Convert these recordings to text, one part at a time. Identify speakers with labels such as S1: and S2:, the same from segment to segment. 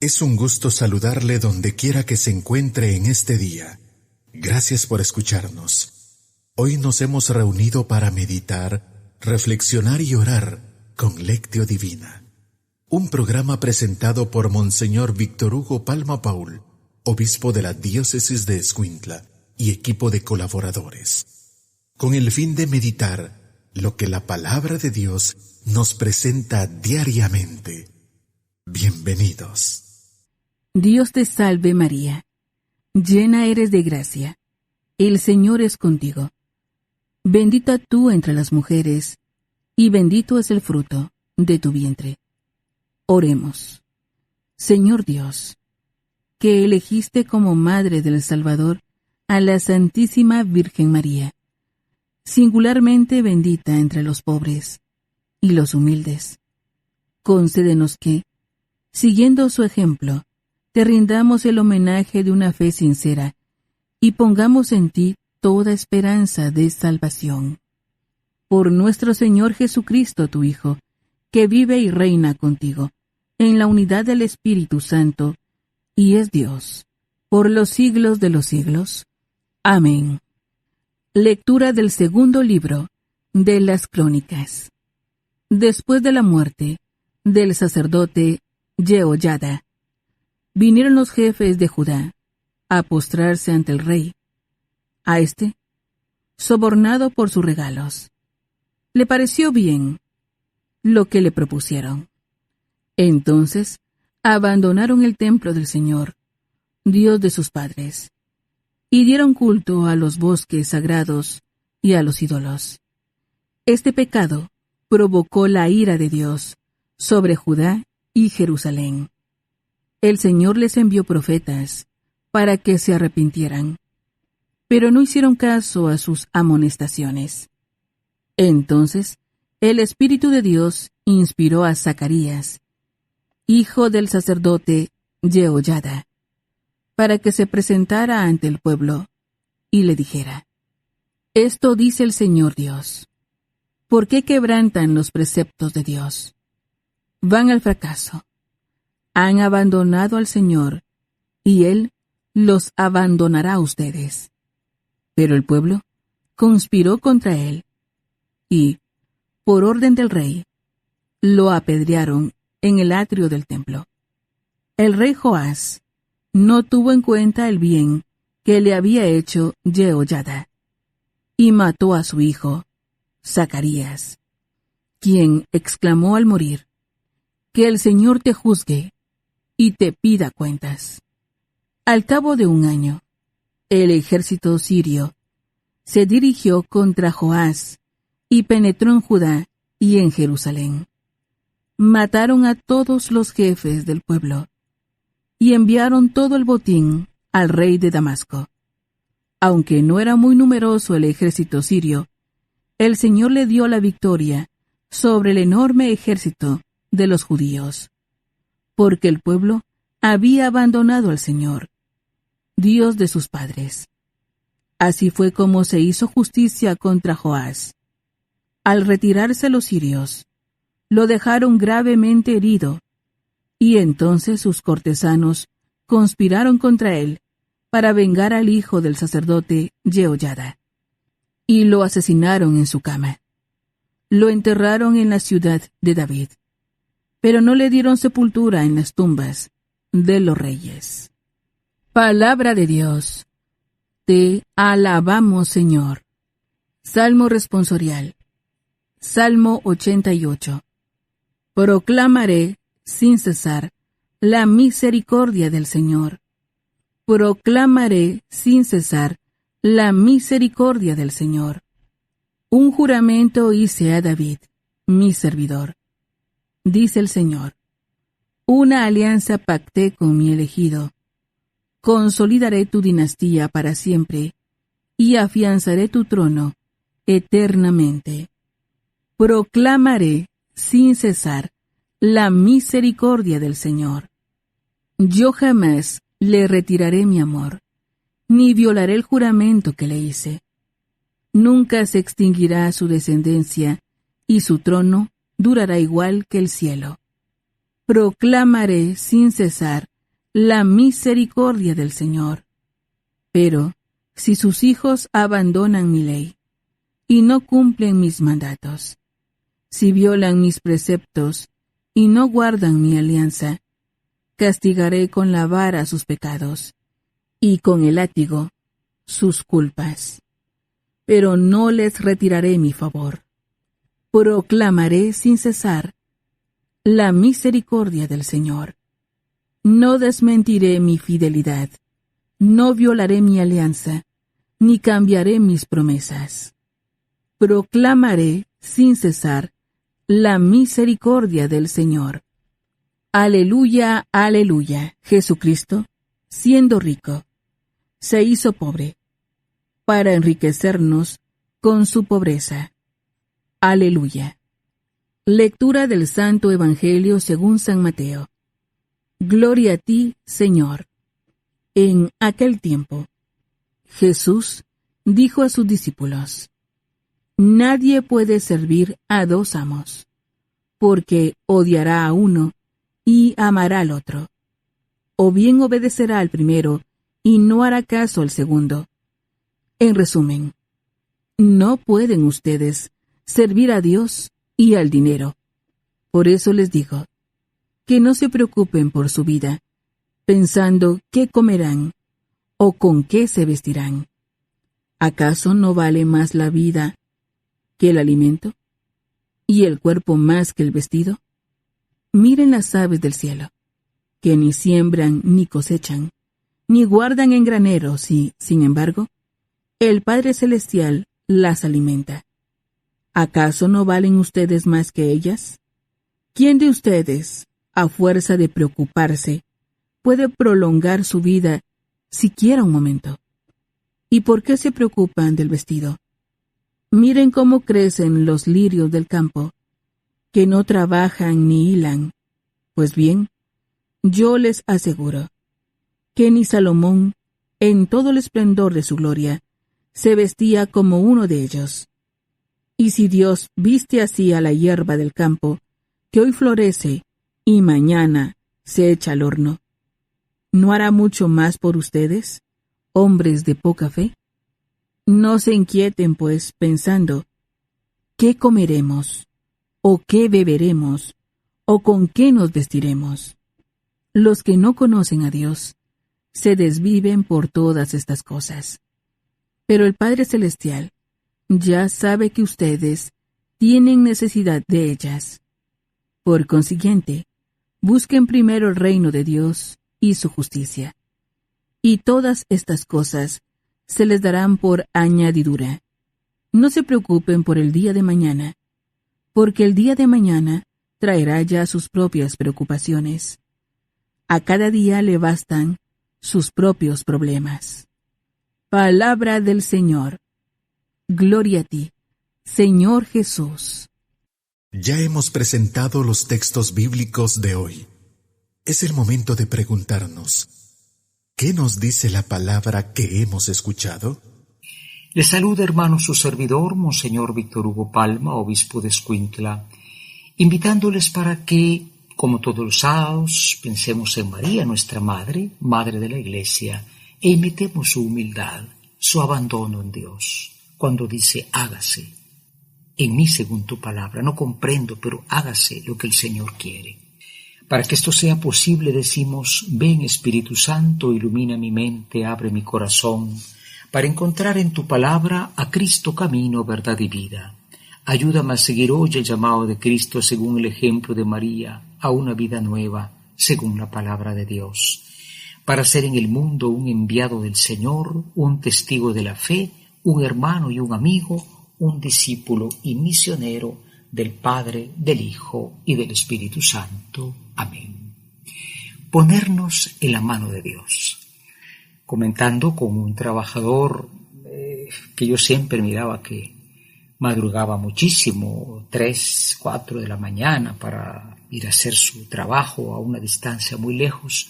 S1: Es un gusto saludarle donde quiera que se encuentre en este día. Gracias por escucharnos. Hoy nos hemos reunido para meditar, reflexionar y orar con Lectio Divina. Un programa presentado por Monseñor Víctor Hugo Palma Paul, obispo de la diócesis de Escuintla y equipo de colaboradores, con el fin de meditar lo que la palabra de Dios nos presenta diariamente. Bienvenidos.
S2: Dios te salve María, llena eres de gracia, el Señor es contigo. Bendita tú entre las mujeres, y bendito es el fruto de tu vientre. Oremos. Señor Dios, que elegiste como Madre del Salvador a la Santísima Virgen María, singularmente bendita entre los pobres y los humildes, concédenos que, siguiendo su ejemplo, te rindamos el homenaje de una fe sincera y pongamos en ti toda esperanza de salvación. Por nuestro Señor Jesucristo, tu Hijo, que vive y reina contigo, en la unidad del Espíritu Santo, y es Dios, por los siglos de los siglos. Amén. Lectura del segundo libro de las Crónicas. Después de la muerte del sacerdote Jehoyada, vinieron los jefes de Judá a postrarse ante el rey. A éste, sobornado por sus regalos, le pareció bien lo que le propusieron. Entonces abandonaron el templo del Señor, Dios de sus padres, y dieron culto a los bosques sagrados y a los ídolos. Este pecado provocó la ira de Dios sobre Judá y Jerusalén. El Señor les envió profetas para que se arrepintieran, pero no hicieron caso a sus amonestaciones. Entonces, el Espíritu de Dios inspiró a Zacarías, hijo del sacerdote Jehoyada, para que se presentara ante el pueblo y le dijera: Esto dice el Señor Dios. ¿Por qué quebrantan los preceptos de Dios? Van al fracaso. Han abandonado al Señor, y Él los abandonará a ustedes. Pero el pueblo conspiró contra Él, y, por orden del rey, lo apedrearon en el atrio del templo. El rey Joás no tuvo en cuenta el bien que le había hecho Jehoyada, y mató a su hijo, Zacarías, quien exclamó al morir: Que el Señor te juzgue y te pida cuentas. Al cabo de un año, el ejército sirio se dirigió contra Joás y penetró en Judá y en Jerusalén. Mataron a todos los jefes del pueblo y enviaron todo el botín al rey de Damasco. Aunque no era muy numeroso el ejército sirio, el Señor le dio la victoria sobre el enorme ejército de los judíos, porque el pueblo había abandonado al Señor, Dios de sus padres. Así fue como se hizo justicia contra Joás. Al retirarse los sirios, lo dejaron gravemente herido, y entonces sus cortesanos conspiraron contra él para vengar al hijo del sacerdote Jehoyada, y lo asesinaron en su cama. Lo enterraron en la ciudad de David, pero no le dieron sepultura en las tumbas de los reyes. Palabra de Dios. Te alabamos, Señor. Salmo responsorial. Salmo 88. Proclamaré sin cesar la misericordia del Señor. Proclamaré sin cesar la misericordia del Señor. Un juramento hice a David, mi servidor. Dice el Señor: Una alianza pacté con mi elegido. Consolidaré tu dinastía para siempre, y afianzaré tu trono eternamente. Proclamaré sin cesar la misericordia del Señor. Yo jamás le retiraré mi amor, ni violaré el juramento que le hice. Nunca se extinguirá su descendencia, y su trono durará igual que el cielo. Proclamaré sin cesar la misericordia del Señor. Pero si sus hijos abandonan mi ley y no cumplen mis mandatos, si violan mis preceptos y no guardan mi alianza, castigaré con la vara sus pecados y con el látigo sus culpas. Pero no les retiraré mi favor. Proclamaré sin cesar la misericordia del Señor. No desmentiré mi fidelidad, no violaré mi alianza, ni cambiaré mis promesas. Proclamaré sin cesar la misericordia del Señor. Aleluya, aleluya. Jesucristo, siendo rico, se hizo pobre, para enriquecernos con su pobreza. Aleluya. Lectura del Santo Evangelio según San Mateo. Gloria a ti, Señor. En aquel tiempo, Jesús dijo a sus discípulos: Nadie puede servir a dos amos, porque odiará a uno y amará al otro, o bien obedecerá al primero y no hará caso al segundo. En resumen, no pueden ustedes servir a Dios y al dinero. Por eso les digo, que no se preocupen por su vida, pensando qué comerán o con qué se vestirán. ¿Acaso no vale más la vida que el alimento, y el cuerpo más que el vestido? Miren las aves del cielo, que ni siembran ni cosechan, ni guardan en graneros, y, sin embargo, el Padre Celestial las alimenta. ¿Acaso no valen ustedes más que ellas? ¿Quién de ustedes, a fuerza de preocuparse, puede prolongar su vida siquiera un momento? ¿Y por qué se preocupan del vestido? Miren cómo crecen los lirios del campo, que no trabajan ni hilan. Pues bien, yo les aseguro que ni Salomón, en todo el esplendor de su gloria, se vestía como uno de ellos. Y si Dios viste así a la hierba del campo, que hoy florece y mañana se echa al horno, ¿no hará mucho más por ustedes, hombres de poca fe? No se inquieten, pues, pensando, ¿qué comeremos? ¿O qué beberemos? ¿O con qué nos vestiremos? Los que no conocen a Dios se desviven por todas estas cosas. Pero el Padre Celestial ya sabe que ustedes tienen necesidad de ellas. Por consiguiente, busquen primero el reino de Dios y su justicia, y todas estas cosas se les darán por añadidura. No se preocupen por el día de mañana, porque el día de mañana traerá ya sus propias preocupaciones. A cada día le bastan sus propios problemas. Palabra del Señor. Gloria a ti, Señor Jesús.
S1: Ya hemos presentado los textos bíblicos de hoy. Es el momento de preguntarnos, ¿qué nos dice la palabra que hemos escuchado?
S3: Les saluda, hermano, su servidor, Monseñor Víctor Hugo Palma, obispo de Escuintla, invitándoles para que, como todos los sábados, pensemos en María, nuestra Madre, Madre de la Iglesia, e imitemos su humildad, su abandono en Dios, cuando dice, hágase. En mí, según tu palabra, no comprendo, pero hágase lo que el Señor quiere. Para que esto sea posible, decimos, ven Espíritu Santo, ilumina mi mente, abre mi corazón, para encontrar en tu palabra a Cristo camino, verdad y vida. Ayúdame a seguir hoy el llamado de Cristo según el ejemplo de María, a una vida nueva, según la palabra de Dios, para ser en el mundo un enviado del Señor, un testigo de la fe, un hermano y un amigo, un discípulo y misionero del Padre, del Hijo y del Espíritu Santo. Amén. Ponernos en la mano de Dios. Comentando con un trabajador que yo siempre miraba que madrugaba muchísimo, 3, 4 de la mañana para ir a hacer su trabajo a una distancia muy lejos,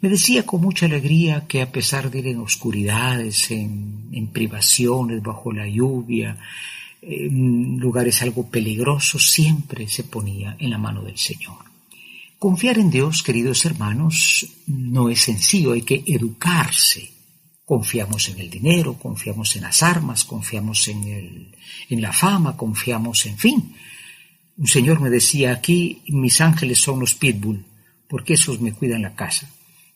S3: me decía con mucha alegría que a pesar de ir en oscuridades, en privaciones, bajo la lluvia, en lugares algo peligrosos, siempre se ponía en la mano del Señor. Confiar en Dios, queridos hermanos, no es sencillo, hay que educarse. Confiamos en el dinero, confiamos en las armas, confiamos en la fama, confiamos en fin. Un señor me decía, aquí mis ángeles son los pitbull, porque esos me cuidan la casa.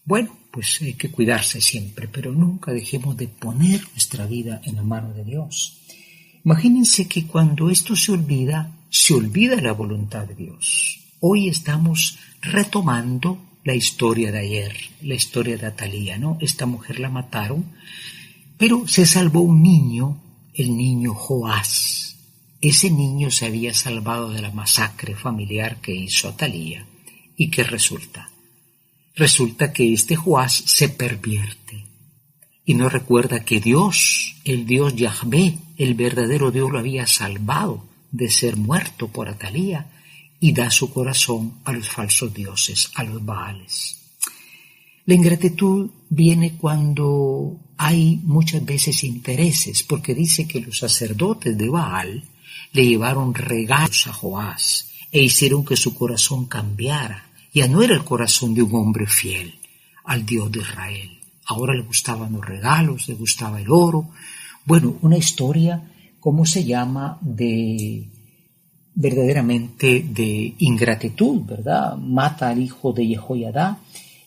S3: Bueno, pues hay que cuidarse siempre, pero nunca dejemos de poner nuestra vida en la mano de Dios. Imagínense que cuando esto se olvida la voluntad de Dios. Hoy estamos retomando la historia de ayer, la historia de Atalía, ¿no? Esta mujer la mataron, pero se salvó un niño, el niño Joás. Ese niño se había salvado de la masacre familiar que hizo Atalía. ¿Y qué resulta? Resulta que este Joás se pervierte y no recuerda que Dios, el Dios Yahvé, el verdadero Dios, lo había salvado de ser muerto por Atalía, y da su corazón a los falsos dioses, a los Baales. La ingratitud viene cuando hay muchas veces intereses, porque dice que los sacerdotes de Baal le llevaron regalos a Joás e hicieron que su corazón cambiara. Ya no era el corazón de un hombre fiel al Dios de Israel. Ahora le gustaban los regalos, le gustaba el oro. Bueno, una historia, ¿cómo se llama?, verdaderamente de ingratitud, ¿verdad? Mata al hijo de Jehoiada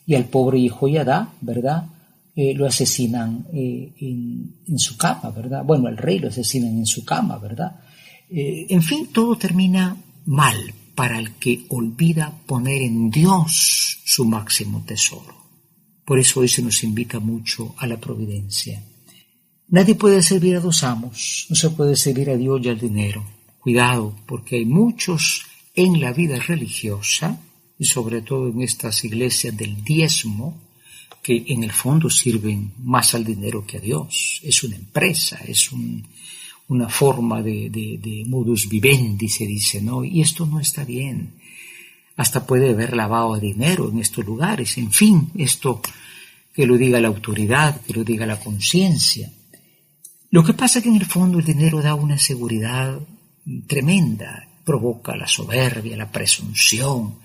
S3: y al pobre Jehoiada, ¿verdad? Lo asesinan en su cama, ¿verdad? Bueno, al rey lo asesinan en su cama, ¿verdad? En fin, todo termina mal para el que olvida poner en Dios su máximo tesoro. Por eso hoy se nos invita mucho a la providencia. Nadie puede servir a dos amos, no se puede servir a Dios y al dinero. Cuidado, porque hay muchos en la vida religiosa, y sobre todo en estas iglesias del diezmo, que en el fondo sirven más al dinero que a Dios. Es una empresa, es una forma de modus vivendi, se dice, ¿no? Y esto no está bien. Hasta puede haber lavado de dinero en estos lugares. En fin, esto que lo diga la autoridad, que lo diga la conciencia. Lo que pasa es que en el fondo el dinero da una seguridad tremenda, provoca la soberbia, la presunción,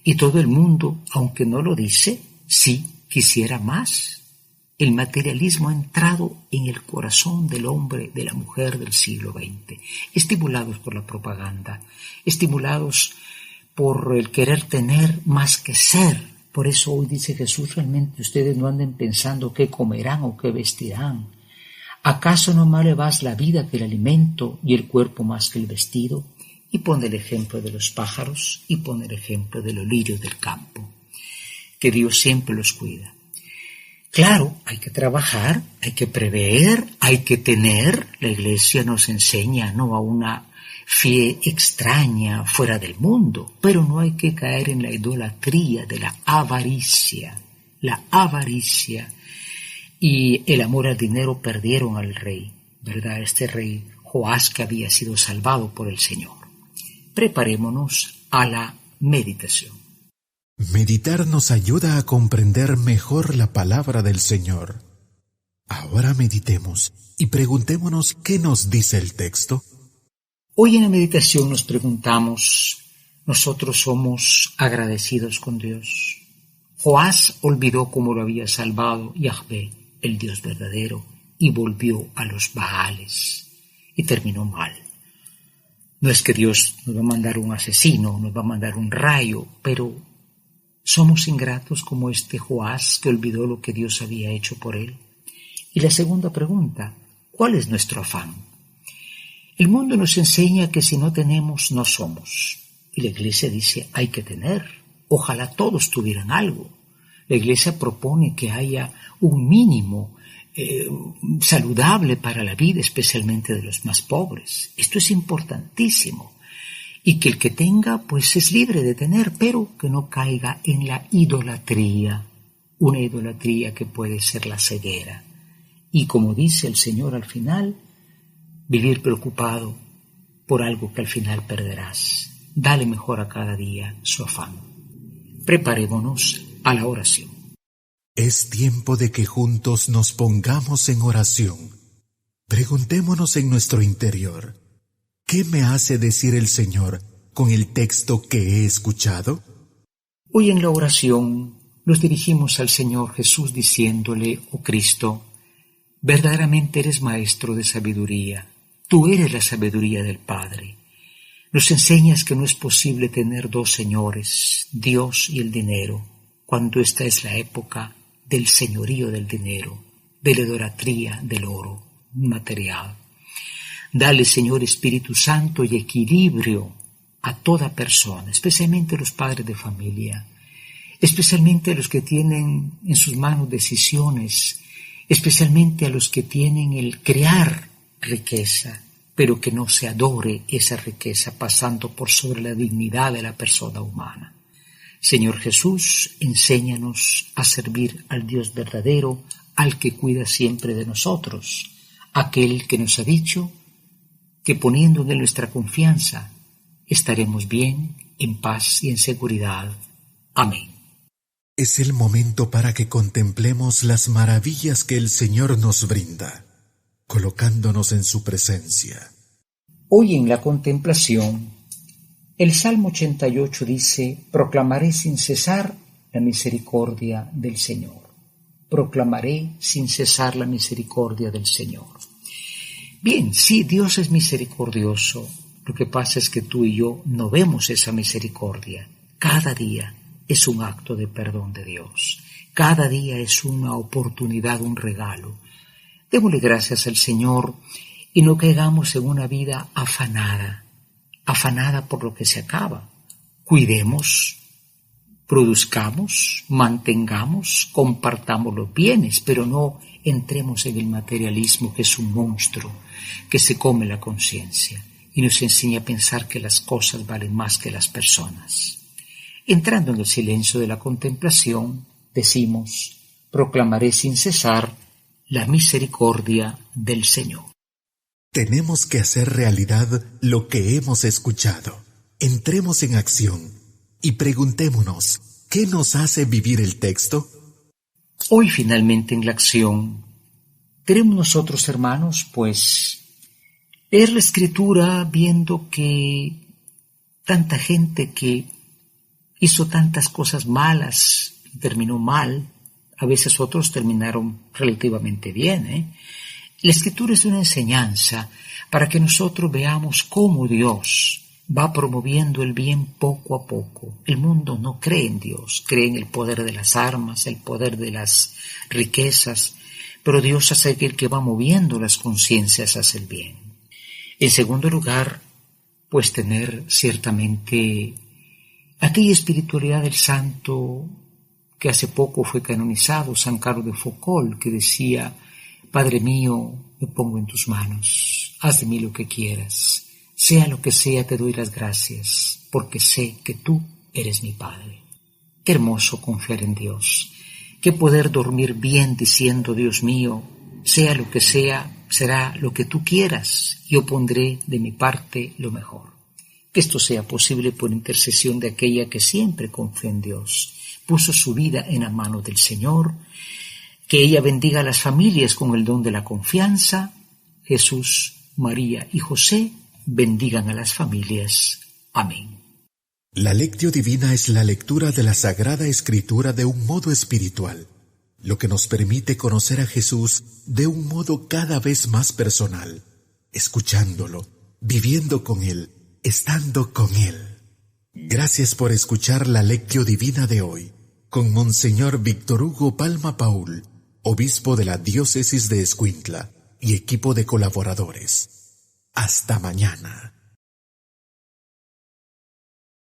S3: y todo el mundo, aunque no lo dice, sí quisiera más. El materialismo ha entrado en el corazón del hombre, de la mujer del siglo XX, estimulados por la propaganda, estimulados por el querer tener más que ser. Por eso hoy dice Jesús, realmente ustedes no anden pensando qué comerán o qué vestirán. ¿Acaso no vale más la vida que el alimento y el cuerpo más que el vestido? Y pone el ejemplo de los pájaros y pone el ejemplo de los lirios del campo, que Dios siempre los cuida. Claro, hay que trabajar, hay que prever, hay que tener. La Iglesia nos enseña no a una fe extraña fuera del mundo, pero no hay que caer en la idolatría de la avaricia. La avaricia y el amor al dinero perdieron al rey, ¿verdad? Este rey Joás que había sido salvado por el Señor. Preparémonos a la meditación.
S1: Meditar nos ayuda a comprender mejor la palabra del Señor. Ahora meditemos y preguntémonos qué nos dice el texto.
S3: Hoy en la meditación nos preguntamos, ¿nosotros somos agradecidos con Dios? Joás olvidó cómo lo había salvado Yahvé, el Dios verdadero, y volvió a los Baales y terminó mal. No es que Dios nos va a mandar un asesino, nos va a mandar un rayo, pero somos ingratos como este Joás que olvidó lo que Dios había hecho por él. Y la segunda pregunta, ¿cuál es nuestro afán? El mundo nos enseña que si no tenemos, no somos. Y la Iglesia dice, hay que tener. Ojalá todos tuvieran algo. La Iglesia propone que haya un mínimo saludable para la vida, especialmente de los más pobres. Esto es importantísimo. Y que el que tenga, pues es libre de tener, pero que no caiga en la idolatría. Una idolatría que puede ser la ceguera. Y como dice el Señor al final, vivir preocupado por algo que al final perderás. Dale mejor a cada día su afán. Preparémonos a la oración.
S1: Es tiempo de que juntos nos pongamos en oración. Preguntémonos en nuestro interior, ¿qué me hace decir el Señor con el texto que he escuchado?
S3: Hoy en la oración nos dirigimos al Señor Jesús diciéndole: oh Cristo, verdaderamente eres maestro de sabiduría. Tú eres la sabiduría del Padre. Nos enseñas que no es posible tener dos señores, Dios y el dinero, cuando esta es la época del señorío del dinero, de la idolatría del oro material. Dale, Señor Espíritu Santo, y equilibrio a toda persona, especialmente los padres de familia, especialmente a los que tienen en sus manos decisiones, especialmente a los que tienen el crear riqueza, pero que no se adore esa riqueza pasando por sobre la dignidad de la persona humana. Señor Jesús, enséñanos a servir al Dios verdadero, al que cuida siempre de nosotros, aquel que nos ha dicho que poniendo en él nuestra confianza, estaremos bien, en paz y en seguridad. Amén.
S1: Es el momento para que contemplemos las maravillas que el Señor nos brinda, colocándonos en su presencia.
S3: Hoy en la contemplación, el Salmo 88 dice: proclamaré sin cesar la misericordia del Señor. Proclamaré sin cesar la misericordia del Señor. Bien, sí, Dios es misericordioso. Lo que pasa es que tú y yo no vemos esa misericordia. Cada día es un acto de perdón de Dios. Cada día es una oportunidad, un regalo. Démosle gracias al Señor y no caigamos en una vida afanada por lo que se acaba. Cuidemos, produzcamos, mantengamos, compartamos los bienes, pero no entremos en el materialismo, que es un monstruo que se come la conciencia y nos enseña a pensar que las cosas valen más que las personas. Entrando en el silencio de la contemplación, decimos: proclamaré sin cesar la misericordia del Señor.
S1: Tenemos que hacer realidad lo que hemos escuchado. Entremos en acción y preguntémonos: ¿qué nos hace vivir el texto?
S3: Hoy finalmente en la acción queremos nosotros, hermanos, pues leer la Escritura viendo que tanta gente que hizo tantas cosas malas terminó mal, a veces otros terminaron relativamente bien. La Escritura es una enseñanza para que nosotros veamos cómo Dios va promoviendo el bien poco a poco. El mundo no cree en Dios, cree en el poder de las armas, el poder de las riquezas, pero Dios hace que el que va moviendo las conciencias hace el bien. En segundo lugar, pues tener ciertamente aquella espiritualidad del santo que hace poco fue canonizado, San Carlos de Foucault, que decía: Padre mío, me pongo en tus manos, haz de mí lo que quieras. Sea lo que sea, te doy las gracias, porque sé que tú eres mi Padre. Qué hermoso confiar en Dios. Qué poder dormir bien diciendo: Dios mío, sea lo que sea, será lo que tú quieras. Yo pondré de mi parte lo mejor. Que esto sea posible por intercesión de aquella que siempre confía en Dios. Puso su vida en la mano del Señor. Que ella bendiga a las familias con el don de la confianza. Jesús, María y José bendigan a las familias. Amén.
S1: La Lectio Divina es la lectura de la Sagrada Escritura de un modo espiritual, lo que nos permite conocer a Jesús de un modo cada vez más personal, escuchándolo, viviendo con Él, estando con Él. Gracias por escuchar la Lectio Divina de hoy, con Monseñor Víctor Hugo Palma Paul, obispo de la Diócesis de Escuintla y equipo de colaboradores. Hasta mañana.